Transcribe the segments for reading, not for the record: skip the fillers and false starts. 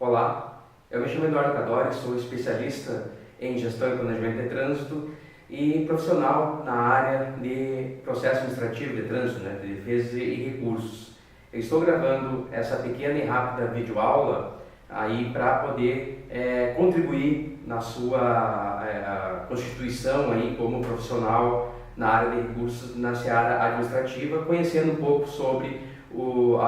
Olá, eu me chamo Eduardo Cadori, sou especialista em gestão e planejamento de trânsito e profissional na área de processo administrativo de trânsito, de defesa e recursos. Eu estou gravando essa pequena e rápida videoaula aí para poder contribuir na sua constituição aí como profissional na área de recursos, na seara administrativa, conhecendo um pouco sobre o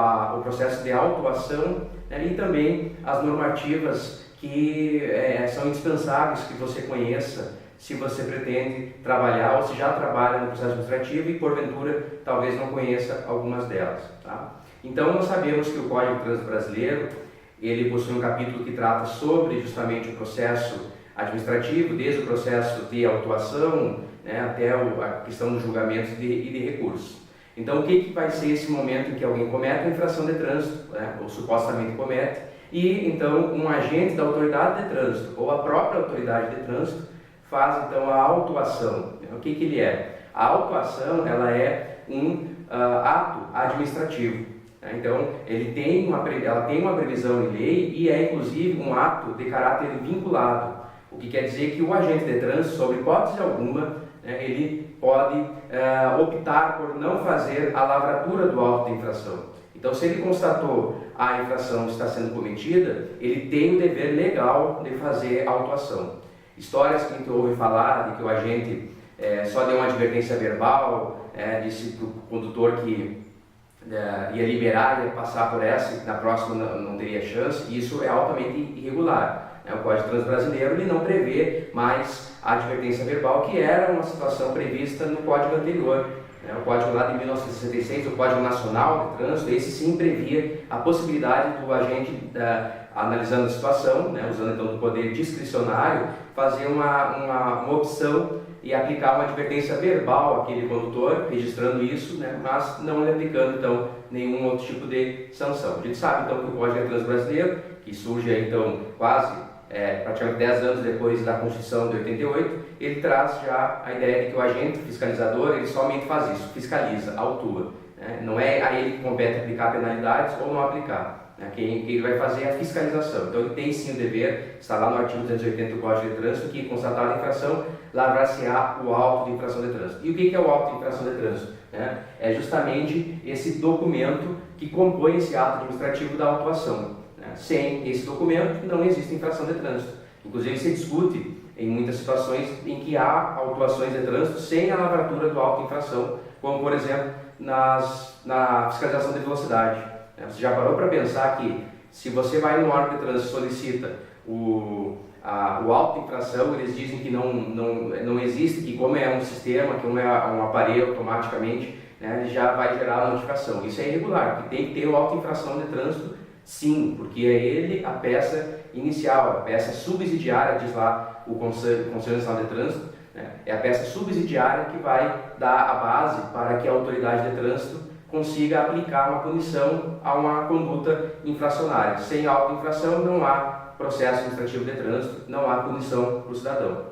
processo de autuação, e também as normativas que são indispensáveis que você conheça se você pretende trabalhar ou se já trabalha no processo administrativo e porventura talvez não conheça algumas delas. Tá? Então nós sabemos que o Código de Trânsito Brasileiro ele possui um capítulo que trata sobre justamente o processo administrativo, desde o processo de autuação até a questão dos julgamentos e de recursos. Então, o que vai ser esse momento em que alguém comete uma infração de trânsito, ou supostamente comete, e então um agente da autoridade de trânsito ou a própria autoridade de trânsito faz então a autuação. O que ele é? A autuação ela é um ato administrativo. Então, ela tem uma previsão em lei e é inclusive um ato de caráter vinculado, o que quer dizer que o agente de trânsito, sob hipótese alguma, ele pode optar por não fazer a lavratura do auto de infração. Então, se ele constatou a infração está sendo cometida, ele tem o dever legal de fazer a autuação. Histórias que a gente ouve falar de que o agente só deu uma advertência verbal, disse para o condutor que ia liberar, ia passar por essa e na próxima não teria chance, e isso é altamente irregular. O Código de Trânsito Brasileiro ele não prevê mais a advertência verbal, que era uma situação prevista no Código anterior. O Código lá de 1966, o Código Nacional de Trânsito, esse sim previa a possibilidade do agente, analisando a situação, usando então o poder discricionário, fazer uma opção e aplicar uma advertência verbal àquele condutor, registrando isso, mas não lhe aplicando então nenhum outro tipo de sanção. A gente sabe então que o Código de Trânsito Brasileiro, que surge então quase praticamente 10 anos depois da Constituição de 88, ele traz já a ideia de que o agente fiscalizador ele somente faz isso, fiscaliza, autua. Não é a ele que compete aplicar penalidades ou não aplicar. Quem ele vai fazer é a fiscalização. Então ele tem sim o dever, está lá no artigo 280 do Código de Trânsito, que constatada a infração, lavrar-se-á o auto de infração de trânsito. E o que é o auto de infração de trânsito? É justamente esse documento que compõe esse ato administrativo da autuação. Sem esse documento não existe infração de trânsito. Inclusive se discute em muitas situações em que há autuações de trânsito sem a lavratura do auto de infração, como por exemplo na fiscalização de velocidade. Você já parou para pensar que se você vai no órgão de trânsito e solicita o auto de infração, eles dizem que não existe, que como é um sistema, como é um aparelho automaticamente, ele já vai gerar a notificação. Isso é irregular, porque tem que ter o auto de infração de trânsito. Sim, porque é ele a peça inicial, a peça subsidiária, diz lá o Conselho Nacional de Trânsito, é a peça subsidiária que vai dar a base para que a autoridade de trânsito consiga aplicar uma punição a uma conduta infracionária. Sem auto-infração não há processo administrativo de trânsito, não há punição para o cidadão.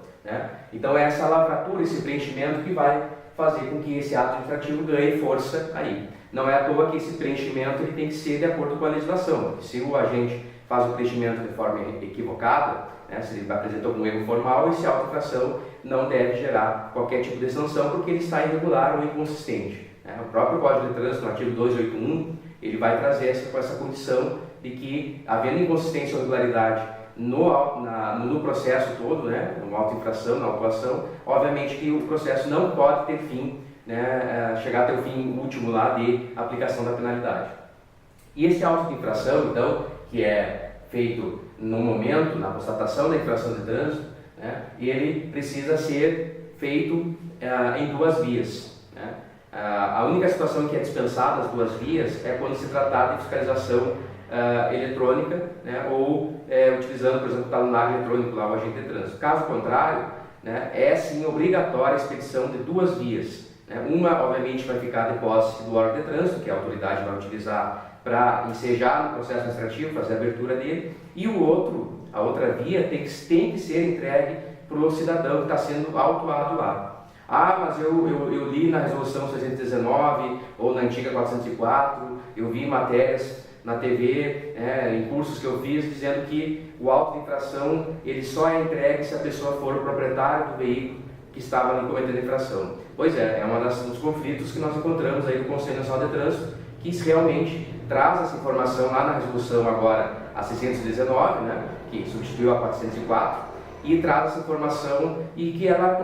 Então é essa lavratura, esse preenchimento que vai fazer com que esse ato administrativo ganhe força aí. Não é à toa que esse preenchimento ele tem que ser de acordo com a legislação. Se o agente faz o preenchimento de forma equivocada, se ele apresentou algum erro formal, esse auto-infração não deve gerar qualquer tipo de sanção porque ele está irregular ou inconsistente. O próprio Código de Trânsito, no artigo 281, ele vai trazer essa condição de que, havendo inconsistência ou irregularidade no processo todo, no auto-infração, na autuação, obviamente que o processo não pode ter fim, chegar até o fim último lá de aplicação da penalidade. E esse auto de infração, então, que é feito no momento, na constatação da infração de trânsito, ele precisa ser feito em duas vias. A única situação que é dispensada as duas vias é quando se tratar de fiscalização eletrônica, ou utilizando, por exemplo, o talonário eletrônico lá, o agente de trânsito. Caso contrário, é sim obrigatória a expedição de duas vias. Uma, obviamente, vai ficar de posse do órgão de trânsito, que a autoridade vai utilizar para ensejar no processo administrativo, fazer a abertura dele, e a outra via tem que ser entregue para o cidadão que está sendo autuado lá. Mas eu li na resolução 619 ou na antiga 404, eu vi matérias na TV, em cursos que eu fiz, dizendo que o auto de infração ele só é entregue se a pessoa for o proprietário do veículo que estava ali cometendo infração. Pois é um dos conflitos que nós encontramos aí no Conselho Nacional de Trânsito, que realmente traz essa informação lá na resolução agora a 619, né, que substituiu a 404, e traz essa informação e que ela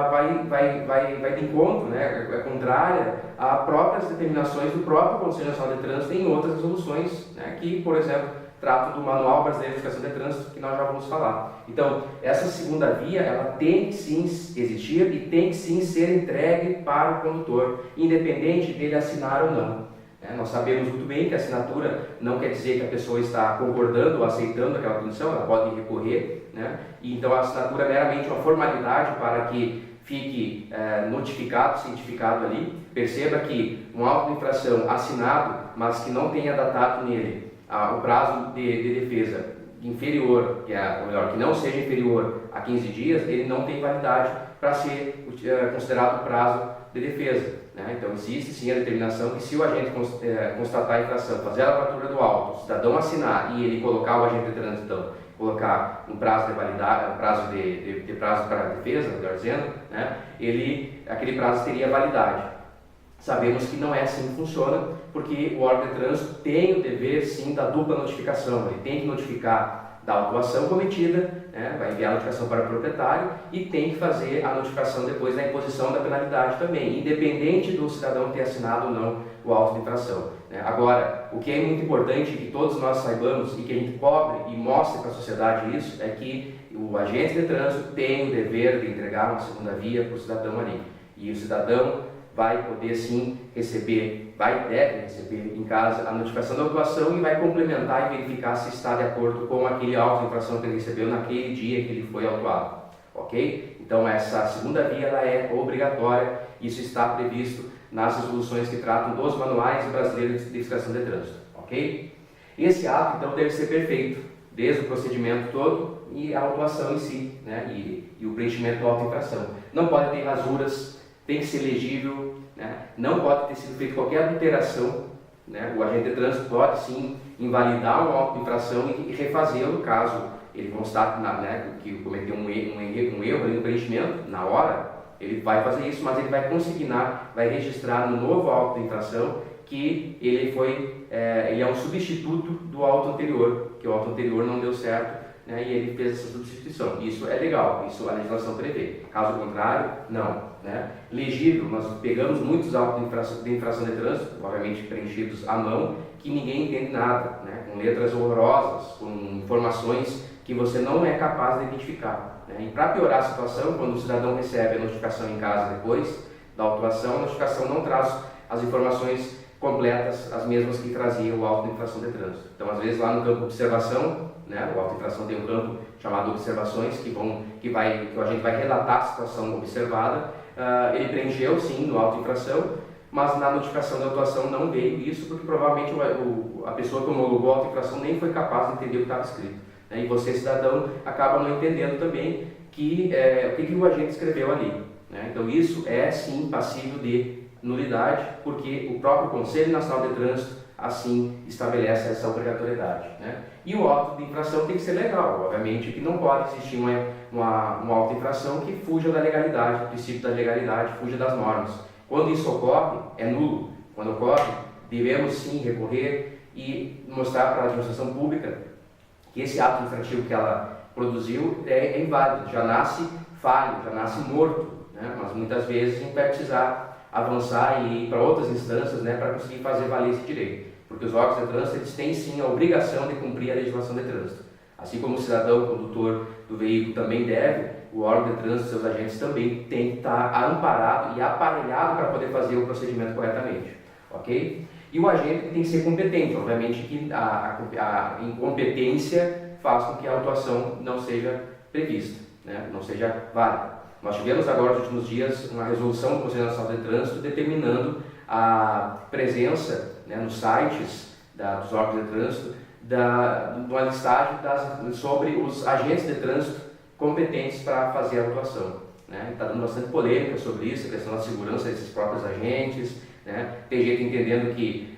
vai de encontro, né, é contrária a próprias determinações do próprio Conselho Nacional de Trânsito em outras resoluções, né, que, por exemplo, tratam do Manual Brasileiro de Educação de Trânsito, que nós já vamos falar. Então, essa segunda via, ela tem que sim existir e tem que sim ser entregue para o condutor, independente dele assinar ou não. Nós sabemos muito bem que a assinatura não quer dizer que a pessoa está concordando ou aceitando aquela condição, ela pode recorrer, né? E então a assinatura é meramente uma formalidade para que fique notificado, cientificado ali. Perceba que um auto de infração assinado, mas que não tenha datado nele o prazo de defesa inferior, que não seja inferior a 15 dias, ele não tem validade para ser considerado prazo de defesa. Então existe sim a determinação que se o agente constatar a infração, fazer a lavatura do auto, o cidadão assinar e ele colocar o agente de trânsito, então, colocar um prazo de validade, prazo para a defesa, melhor dizendo, né, aquele prazo teria validade. Sabemos que não é assim que funciona, porque o órgão de trânsito tem o dever sim da dupla notificação, ele tem que notificar da autuação cometida, vai enviar a notificação para o proprietário e tem que fazer a notificação depois da imposição da penalidade também, independente do cidadão ter assinado ou não o auto de infração. Agora, o que é muito importante que todos nós saibamos e que a gente cobre e mostre para a sociedade isso, é que o agente de trânsito tem o dever de entregar uma segunda via para o cidadão ali. E o cidadão vai poder sim deve receber em casa a notificação da autuação e vai complementar e verificar se está de acordo com aquele auto de infração que ele recebeu naquele dia que ele foi autuado, ok? Então essa segunda via ela é obrigatória, isso está previsto nas resoluções que tratam dos manuais brasileiros de fiscalização de trânsito, ok? Esse ato então deve ser perfeito, desde o procedimento todo e a autuação em si, né? E o preenchimento do auto de infração. Não pode ter rasuras, tem que ser legível, né? Não pode ter sido feita qualquer alteração, né? O agente de trânsito pode sim invalidar um auto de infração e refazê-lo caso ele constate que cometeu um erro ali no preenchimento, na hora, ele vai fazer isso, mas ele vai consignar, vai registrar no novo auto de infração que ele é um substituto do auto anterior, que o auto anterior não deu certo, né, e ele fez essa substituição. Isso é legal, isso a legislação prevê. Caso contrário, não. Né? Legível, nós pegamos muitos autos de infração de trânsito, obviamente preenchidos à mão, que ninguém entende nada, né? Com letras horrorosas, com informações que você não é capaz de identificar. Né? E para piorar a situação, quando o cidadão recebe a notificação em casa depois da autuação, a notificação não traz as informações completas, as mesmas que trazia o auto de infração de trânsito. Então, às vezes, lá no campo de observação, né, o auto de infração tem um campo chamado observações, que a gente vai relatar a situação observada. Ele preencheu, sim, no auto de infração, mas na notificação da autuação não veio isso, porque provavelmente a pessoa que homologou a auto de infração nem foi capaz de entender o que estava escrito. Né, e você, cidadão, acaba não entendendo também o que o agente escreveu ali. Né? Então, isso é, sim, passível de nulidade, porque o próprio Conselho Nacional de Trânsito assim estabelece essa obrigatoriedade. Né? E o auto de infração tem que ser legal, obviamente que não pode existir um auto de infração que fuja da legalidade, do princípio da legalidade, fuja das normas. Quando isso ocorre, é nulo. Quando ocorre, devemos sim recorrer e mostrar para a administração pública que esse ato infrativo que ela produziu é inválido, já nasce falho, já nasce morto, né? Mas muitas vezes a gente vai precisar avançar e ir para outras instâncias, né, para conseguir fazer valer esse direito. Porque os órgãos de trânsito eles têm sim a obrigação de cumprir a legislação de trânsito. Assim como o cidadão, o condutor do veículo também deve, o órgão de trânsito, seus agentes também tem que estar amparado e aparelhado para poder fazer o procedimento corretamente. Ok? E o agente tem que ser competente. Obviamente que a incompetência faz com que a autuação não seja prevista, né, não seja válida. Nós tivemos agora nos últimos dias uma resolução do Conselho Nacional de Trânsito determinando a presença, né, nos sites dos órgãos de trânsito de uma listagem sobre os agentes de trânsito competentes para fazer a autuação. Né? Está dando bastante polêmica sobre isso, a questão da segurança desses próprios agentes. Né? Tem gente entendendo que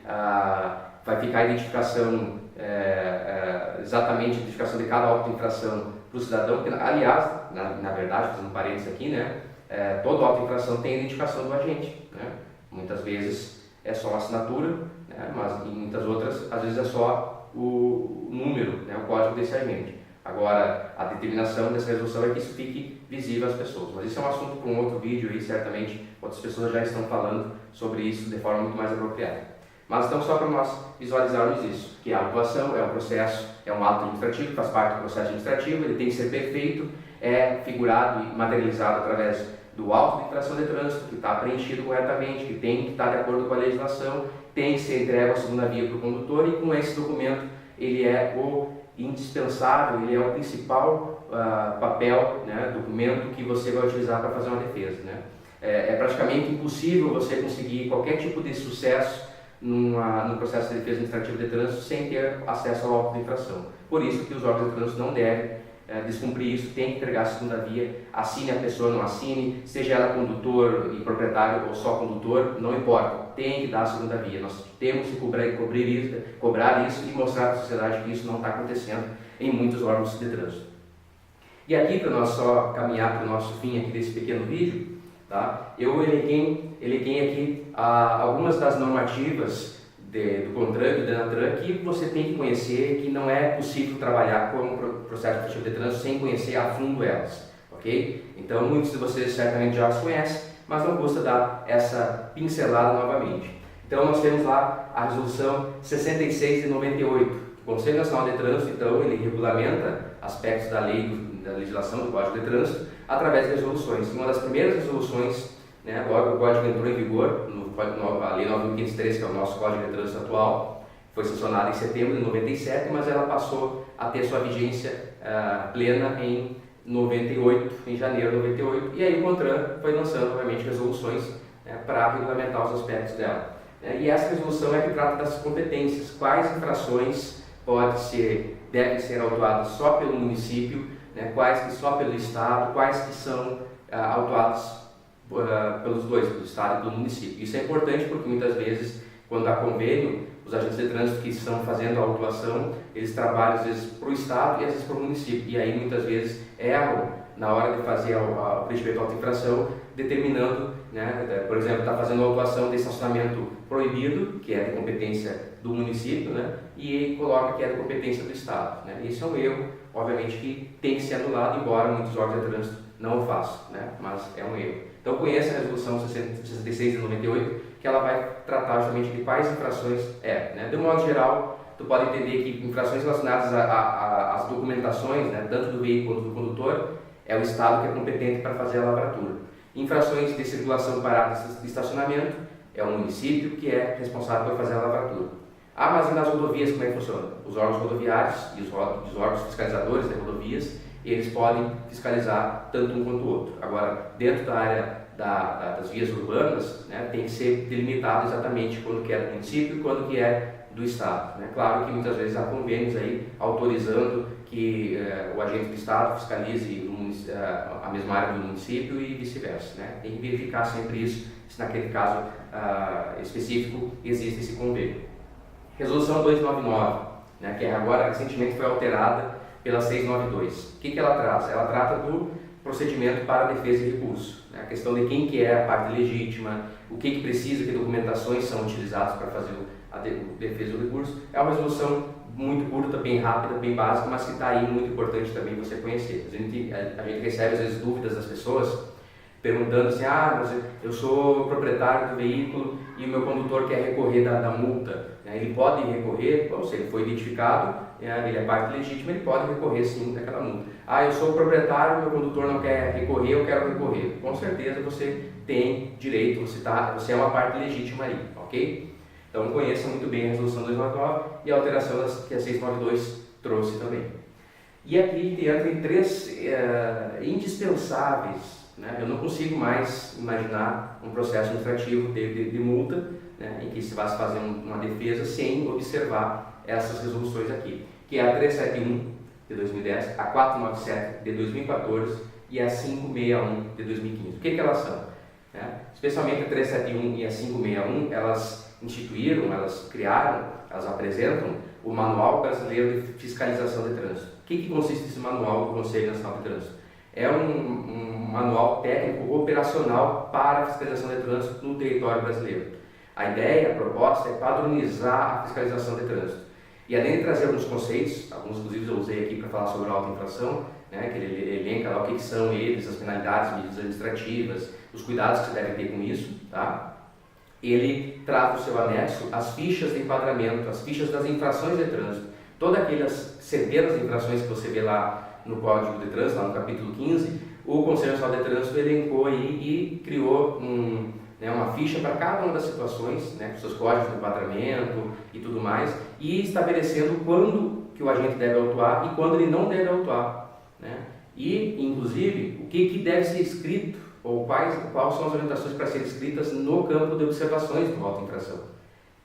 vai ficar a identificação, exatamente a identificação de cada auto de infração para o cidadão, porque, aliás, na verdade, fazendo parênteses aqui, né, toda auto de infração tem a identificação do agente, né? Muitas vezes é só a assinatura, né, mas em muitas outras, às vezes é só o número, né, o código desse agente. Agora, a determinação dessa resolução é que isso fique visível às pessoas. Mas isso é um assunto para um outro vídeo e certamente outras pessoas já estão falando sobre isso de forma muito mais apropriada. Mas então, só para nós visualizarmos isso, que a autuação é um processo, é um ato administrativo, faz parte do processo administrativo, ele tem que ser perfeito, é figurado e materializado através do auto de infração de trânsito, que está preenchido corretamente, que tem que estar de acordo com a legislação, tem que ser entregue à segunda via para o condutor, e com esse documento ele é o indispensável, ele é o principal papel, né, documento que você vai utilizar para fazer uma defesa, né? É praticamente impossível você conseguir qualquer tipo de sucesso no processo de defesa administrativa de trânsito sem ter acesso ao auto de infração. Por isso que os órgãos de trânsito não devem descumprir isso, tem que entregar a segunda via, assine a pessoa, não assine, seja ela condutor e proprietário ou só condutor, não importa, tem que dar a segunda via. Nós temos que cobrar isso e mostrar à sociedade que isso não está acontecendo em muitos órgãos de trânsito. E aqui, para nós só caminhar para o nosso fim aqui desse pequeno vídeo, tá? Eu eleguei aqui algumas das normativas do CONTRAN e do DENATRAN que você tem que conhecer, que não é possível trabalhar com o processo administrativo de trânsito sem conhecer a fundo elas, ok? Então, muitos de vocês certamente já as conhecem, mas não custa dar essa pincelada novamente. Então, nós temos lá a resolução 66 de 98. O Conselho Nacional de Trânsito, então, ele regulamenta aspectos da lei, da legislação do Código de Trânsito, através de resoluções. Uma das primeiras resoluções, né, logo o Código entrou em vigor, a Lei 9.503, que é o nosso Código de Trânsito atual, foi sancionada em setembro de 97, mas ela passou a ter sua vigência plena em 98, em janeiro de 98, e aí o CONTRAN foi lançando, obviamente, resoluções, né, para regulamentar os aspectos dela. E essa resolução é que trata das competências, quais infrações devem ser autuadas só pelo município, né, quais que só pelo Estado, quais que são autuadas pelos dois, pelo Estado e pelo município. Isso é importante porque muitas vezes, quando há convênio, os agentes de trânsito que estão fazendo a autuação, eles trabalham às vezes para o Estado e às vezes para o município, e aí muitas vezes erram na hora de fazer o procedimento de auto-infração, determinando, né, por exemplo, está fazendo a autuação de estacionamento proibido, que é de competência do município, né, e coloca que é de competência do Estado, né. Isso é um erro, obviamente, que tem que ser anulado, embora muitos órgãos de trânsito não o façam, né, mas é um erro. Então conheça a resolução 66 de 98, que ela vai tratar justamente de quais infrações né. De um modo geral, tu pode entender que infrações relacionadas às documentações, né, tanto do veículo quanto do condutor, é o Estado que é competente para fazer a lavratura. Infrações de circulação parada de estacionamento, é o município que é responsável por fazer a lavratura. Mas e nas rodovias, como é que funciona? Os órgãos rodoviários e os órgãos fiscalizadores de rodovias, eles podem fiscalizar tanto um quanto o outro. Agora, dentro da área das vias urbanas, né, tem que ser delimitado exatamente quando que é do município e quando que é do Estado, né? Claro que muitas vezes há convênios aí autorizando que o agente do Estado fiscalize a mesma área do município e vice-versa, né? Tem que verificar sempre isso, se naquele caso específico existe esse convênio. Resolução 299, né, que agora recentemente foi alterada pela 692. O que ela traz? Ela trata do procedimento para defesa e recurso, né? A questão de quem que é a parte legítima, o que precisa, que documentações são utilizadas para fazer a defesa do recurso. É uma resolução muito curta, bem rápida, bem básica, mas que está aí muito importante também você conhecer. A gente recebe às vezes dúvidas das pessoas perguntando assim, mas eu sou proprietário do veículo e o meu condutor quer recorrer da multa. Ele pode recorrer, bom, se ele foi identificado, ele é parte legítima, ele pode recorrer sim daquela multa. Eu sou proprietário, meu condutor não quer recorrer, eu quero recorrer. Com certeza você tem direito, você é uma parte legítima aí, ok? Então conheça muito bem a resolução 299 e a alteração que a 692 trouxe também. E aqui entra em três indispensáveis, né? Eu não consigo mais imaginar um processo administrativo de multa, né, em que se vai fazer uma defesa sem observar essas resoluções aqui, que é a 371 de 2010, a 497 de 2014 e a 561 de 2015. O que elas são? Especialmente a 371 e a 561, elas criaram elas apresentam o Manual Brasileiro de Fiscalização de Trânsito. O que consiste esse manual do Conselho Nacional de Trânsito? É um manual técnico operacional para a fiscalização de trânsito no território brasileiro. A ideia, a proposta é padronizar a fiscalização de trânsito. E além de trazer alguns conceitos, alguns inclusive eu usei aqui para falar sobre a auto-infração, né, que ele elenca lá o que são eles, as penalidades, medidas administrativas, os cuidados que se devem ter com isso, tá? Ele traz no seu anexo as fichas de enquadramento, as fichas das infrações de trânsito, todas aquelas centenas de infrações que você vê lá no Código de Trânsito, lá no capítulo 15, o Conselho Nacional de Trânsito elencou aí e criou uma ficha para cada uma das situações, né, com seus códigos de enquadramento e tudo mais, e estabelecendo quando que o agente deve autuar e quando ele não deve autuar, né? E, inclusive, o que deve ser escrito, ou quais são as orientações para serem escritas no campo de observações do auto-infração.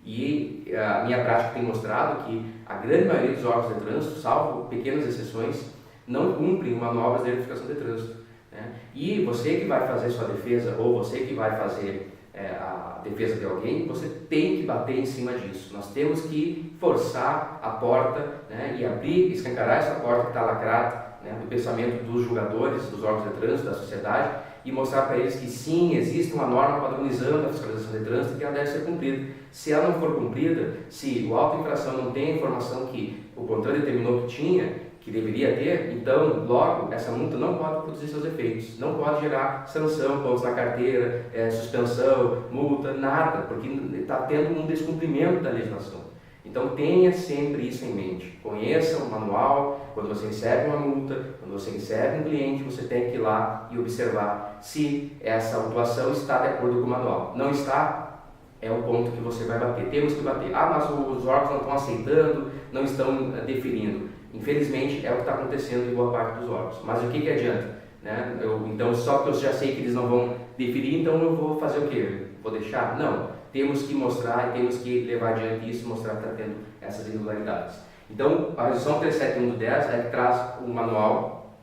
E a minha prática tem mostrado que a grande maioria dos órgãos de trânsito, salvo pequenas exceções, não cumprem o Manual Brasileiro de Fiscalização de Trânsito, né? E você que vai fazer sua defesa, ou você que vai fazer a defesa de alguém, você tem que bater em cima disso. Nós temos que forçar a porta, né, e abrir, escancarar essa porta que está lacrada, né, do pensamento dos julgadores, dos órgãos de trânsito, da sociedade, e mostrar para eles que sim, existe uma norma padronizando a fiscalização de trânsito e que ela deve ser cumprida. Se ela não for cumprida, se o auto-infração não tem a informação que o CONTRAN determinou que tinha, que deveria ter, então, logo, essa multa não pode produzir seus efeitos, não pode gerar sanção, pontos na carteira, suspensão, multa, nada, porque está tendo um descumprimento da legislação. Então, tenha sempre isso em mente. Conheça o manual. Quando você recebe uma multa, quando você recebe um cliente, você tem que ir lá e observar se essa autuação está de acordo com o manual. Não está, é o ponto que você vai bater. Temos que bater. Ah, mas os órgãos não estão aceitando, não estão deferindo. Infelizmente, é o que está acontecendo em boa parte dos órgãos. Mas o que adianta? Né? Então, só que eu já sei que eles não vão deferir, então eu vou fazer o quê? Vou deixar? Não. Temos que mostrar e temos que levar adiante isso, mostrar que está tendo essas irregularidades. Então, a resolução 371 do 10 é que traz o manual,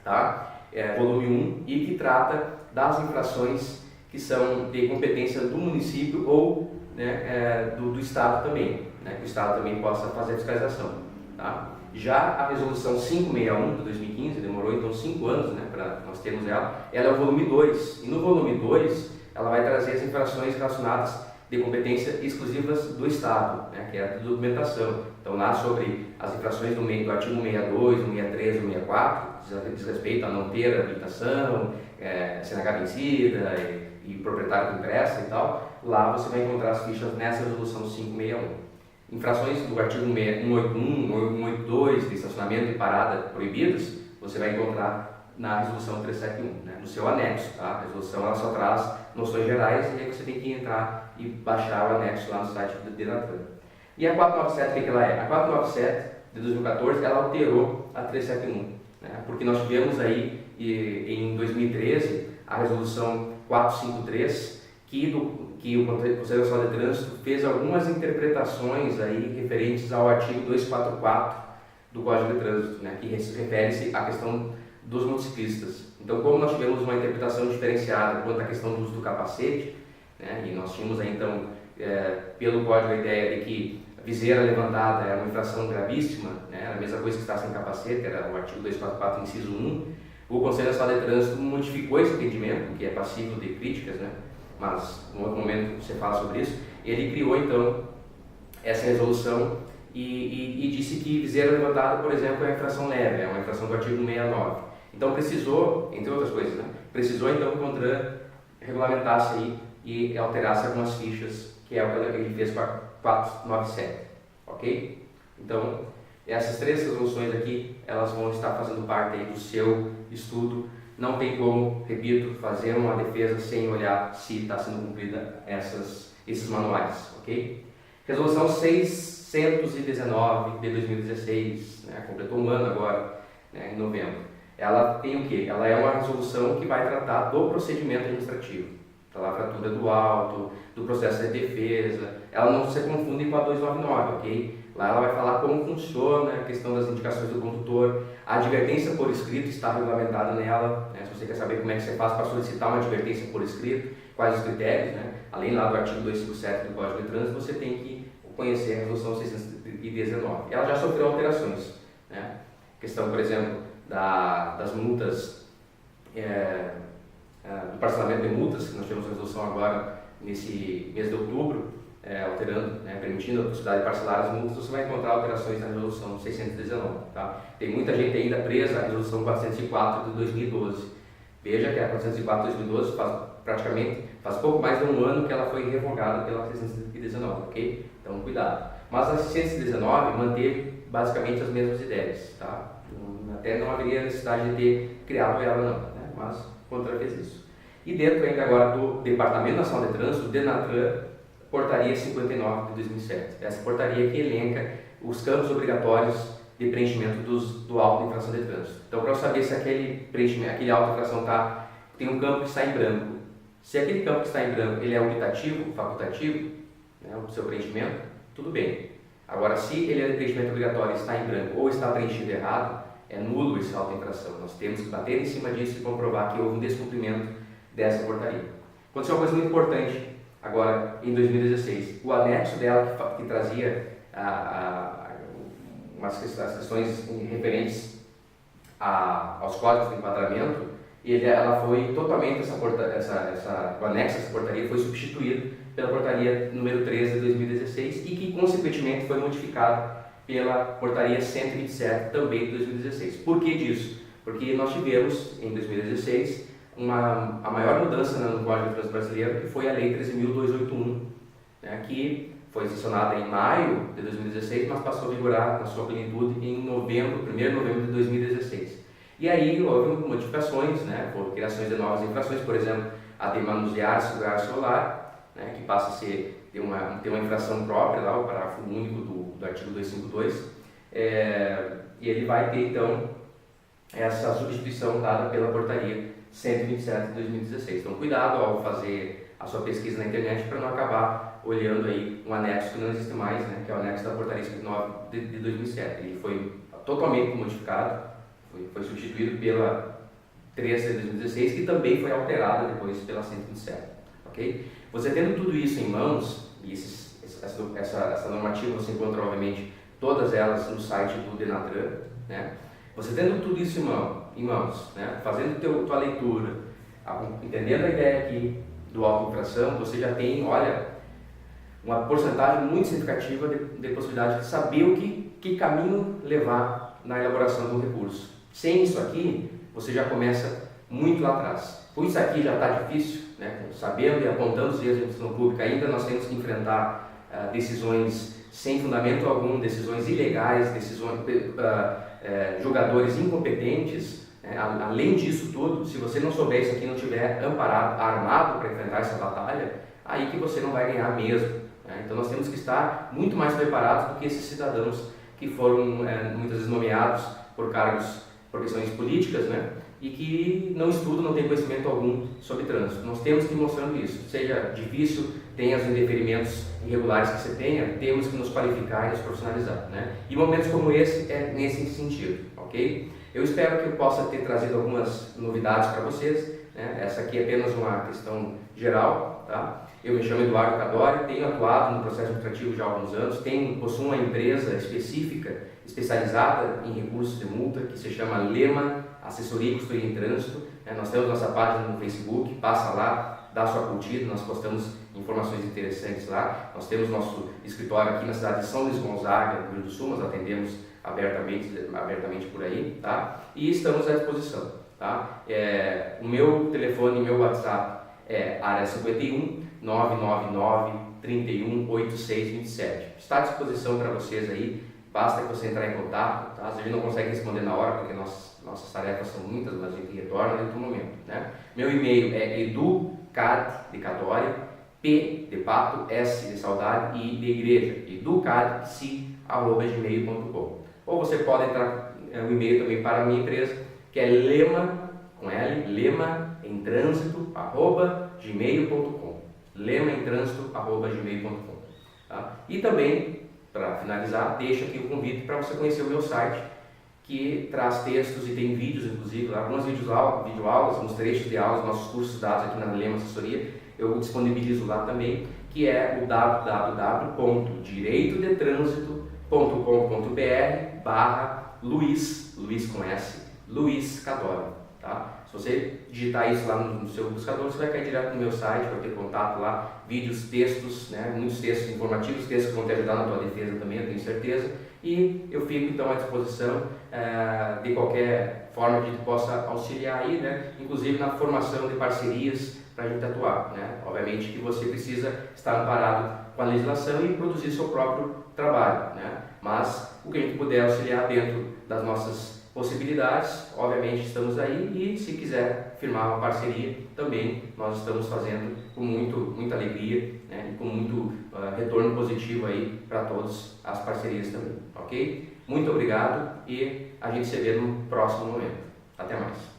tá? Volume 1, e que trata das infrações que são de competência do município ou, né, do Estado também, né? Que o Estado também possa fazer a fiscalização, tá? Já a resolução 561 de 2015, demorou então 5 anos, né, para nós termos ela é o volume 2, e no volume 2 ela vai trazer as infrações relacionadas de competência exclusivas do Estado, né, que é a documentação. Então, lá sobre as infrações do artigo 62, 63 e 64, diz respeito a não ter habilitação, CNH vencida e proprietário do impressa e tal, lá você vai encontrar as fichas nessa resolução 561. Infrações do artigo 181, 182, de estacionamento e parada proibidas, você vai encontrar na resolução 371, né, no seu anexo, tá? A resolução ela só traz noções gerais e aí você tem que entrar e baixar o anexo lá no site do Denatran. E a 497, o que ela é? A 497 de 2014, ela alterou a 371, né, porque nós tivemos aí em 2013 a resolução 453, que o Conselho Nacional de Trânsito fez algumas interpretações aí referentes ao artigo 244 do Código de Trânsito, né, que refere-se à questão dos motociclistas. Então, como nós tivemos uma interpretação diferenciada quanto à questão do uso do capacete, né, e nós tínhamos aí, então, pelo Código a ideia de que a viseira levantada era uma infração gravíssima, né, era a mesma coisa que estar sem capacete, era o artigo 244, inciso 1, o Conselho Nacional de Trânsito modificou esse entendimento, que é passível de críticas, né, mas no outro momento você fala sobre isso. Ele criou então essa resolução e disse que viseira levantada, por exemplo, é uma infração leve, é uma infração do artigo 69. Então precisou, entre outras coisas, né, precisou então que o CONTRAN regulamentasse aí e alterasse algumas fichas, que é o que ele fez com a 497, ok? Então, essas 3 resoluções aqui, elas vão estar fazendo parte aí do seu estudo. Não tem como, repito, fazer uma defesa sem olhar se está sendo cumprida esses manuais, ok? Resolução 619 de 2016, né, completou um ano agora, né, em novembro. Ela tem o quê? Ela é uma resolução que vai tratar do procedimento administrativo, da lavratura do auto, do processo de defesa. Ela não se confunde com a 299, ok? Lá ela vai falar como funciona a questão das indicações do condutor. A advertência por escrito está regulamentada nela, né? Se você quer saber como é que você faz para solicitar uma advertência por escrito, quais os critérios, né? Além lá do artigo 257 do Código de Trânsito, você tem que conhecer a resolução 619. Ela já sofreu alterações, né? Questão, por exemplo, das multas, do parcelamento de multas, que nós tivemos a resolução agora nesse mês de outubro, alterando, né, permitindo a possibilidade de parcelar as multas. Você vai encontrar alterações na resolução 619. Tá? Tem muita gente ainda presa à resolução 404 de 2012. Veja que a 404 de 2012 faz pouco mais de um ano que ela foi revogada pela 619, ok? Então, cuidado. Mas a 619 manteve basicamente as mesmas ideias, tá? Até não haveria necessidade de ter criado ela, não, né? Mas contra fez isso. E dentro ainda agora do Departamento Nacional de Trânsito, o DENATRAN, portaria 59 de 2007. Essa portaria que elenca os campos obrigatórios de preenchimento do auto de infração de trânsito. Então, para eu saber se aquele auto de infração tem um campo que está em branco, se aquele campo que está em branco ele é optativo, facultativo, né, o seu preenchimento, tudo bem. Agora, se ele é de preenchimento obrigatório e está em branco ou está preenchido errado, é nulo esse auto de infração. Nós temos que bater em cima disso e comprovar que houve um descumprimento dessa portaria. Aconteceu uma coisa muito importante agora em 2016. O anexo dela que trazia as questões referentes aos códigos de enquadramento, ela foi totalmente, o anexo dessa portaria foi substituído pela portaria número 13 de 2016 e que consequentemente foi modificado pela portaria 127 também de 2016. Por que disso? Porque nós tivemos em 2016 a maior mudança no Código de Trânsito Brasileiro, que foi a Lei 13.281, né, que foi sancionada em maio de 2016, mas passou a vigorar na sua plenitude em 1º de novembro de 2016. E aí houve modificações, né, por criações de novas infrações, por exemplo, a de manusear celular celular, né, que passa a ter uma infração própria, lá, o parágrafo único do artigo 252, e ele vai ter então essa substituição dada pela portaria 127 de 2016. Então, cuidado ao fazer a sua pesquisa na internet para não acabar olhando aí um anexo que não existe mais, né, que é o anexo da portaria 59 de 2007. Ele foi totalmente modificado, foi substituído pela 13 de 2016, que também foi alterada depois pela 127. Ok? Você tendo tudo isso em mãos, e essa normativa você encontra, obviamente, todas elas no site do DENATRAN, né? Você tendo tudo isso em mãos, né? Fazendo tua leitura, entendendo a ideia aqui do auto-infração, você já tem, olha, uma porcentagem muito significativa de possibilidade de saber que caminho levar na elaboração do recurso. Sem isso aqui, você já começa muito lá atrás. Por isso aqui já está difícil, né? Sabendo e apontando os erros da administração pública, ainda nós temos que enfrentar decisões sem fundamento algum, decisões ilegais, jogadores incompetentes. Além disso tudo, se você não souber isso aqui, não tiver amparado, armado para enfrentar essa batalha, aí que você não vai ganhar mesmo. Né? Então nós temos que estar muito mais preparados do que esses cidadãos que foram muitas vezes nomeados por cargos, por questões políticas, né? E que não estudam, não têm conhecimento algum sobre trânsito. Nós temos que ir mostrando isso. Seja difícil, tenha os indeferimentos irregulares que você tenha, temos que nos qualificar e nos profissionalizar, né? E momentos como esse é nesse sentido, ok? Eu espero que eu possa ter trazido algumas novidades para vocês, né? Essa aqui é apenas uma questão geral, tá? Eu me chamo Eduardo Cadori, tenho atuado no processo administrativo já há alguns anos, possuo uma empresa especializada em recursos de multa, que se chama Lema Assessoria e Consultoria em Trânsito. Nós temos nossa página no Facebook, passa lá, dá sua curtida, nós postamos informações interessantes lá. Nós temos nosso escritório aqui na cidade de São Luís Gonzaga, no Rio Grande do Sul, nós atendemos abertamente por aí, tá? E estamos à disposição, tá? O meu telefone e meu WhatsApp é área 51 999 31 86 27. Está à disposição para vocês aí, basta que você entrar em contato, tá? Às vezes não consegue responder na hora, porque nossas tarefas são muitas, mas a gente retorna dentro do momento, né? Meu e-mail é educad, de Cadória, P de pato, S de saudade e de igreja, educadsi@gmail.com. Ou você pode entrar um e-mail também para a minha empresa, que é lema, com L, lemaemtrânsito@gmail.com, lemaemtrânsito@gmail.com, tá? E também, para finalizar, deixo aqui o convite para você conhecer o meu site, que traz textos e tem vídeos, inclusive, algumas videoaulas, uns trechos de aulas, nossos cursos dados aqui na Lema Assessoria, eu disponibilizo lá também, que é o www.direitodetransito.com.br/Luiz, Luiz com S, Luiz Cadori, tá? Se você digitar isso lá no seu buscador, você vai cair direto no meu site, vai ter contato lá, vídeos, textos, né? Muitos textos informativos, textos que vão te ajudar na tua defesa também, eu tenho certeza. E eu fico então à disposição de qualquer forma que a gente possa auxiliar aí, né? Inclusive na formação de parcerias para a gente atuar, né? Obviamente que você precisa estar amparado com a legislação e produzir seu próprio trabalho, né? Mas o que a gente puder auxiliar dentro das nossas possibilidades, obviamente estamos aí, e se quiser firmar uma parceria também nós estamos fazendo com muita alegria, né? E com muito retorno positivo aí para todas as parcerias também, ok? Muito obrigado e a gente se vê no próximo momento. Até mais.